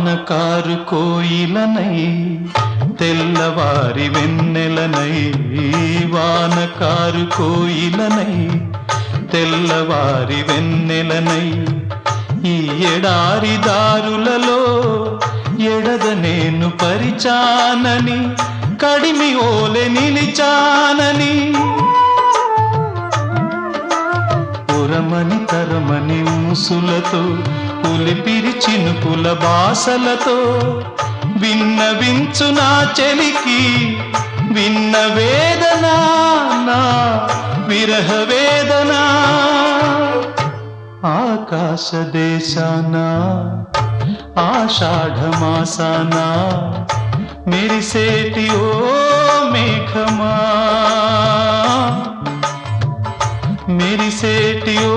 వానకారు కోయిలనై తెల్లవారి వెన్నెలనై వానకారు కోయిలనై తెల్లవారి వెన్నెలనై ఈ ఎడారి దారులలో ఎడద నేను పరిచానని కడిమి ఓలె నిలిచానని ఉరమని తరమని ఊసులతో ఉలిపిరి చినుకుల బాసలతో విన్నవించు నా చెలికి విన్న వేదన నా విరహ వేదన ఆకాశ దేశాన ఆషాఢమాసాన మెరిసేటి ఓ మేఘమా మెరిసేటి ఓ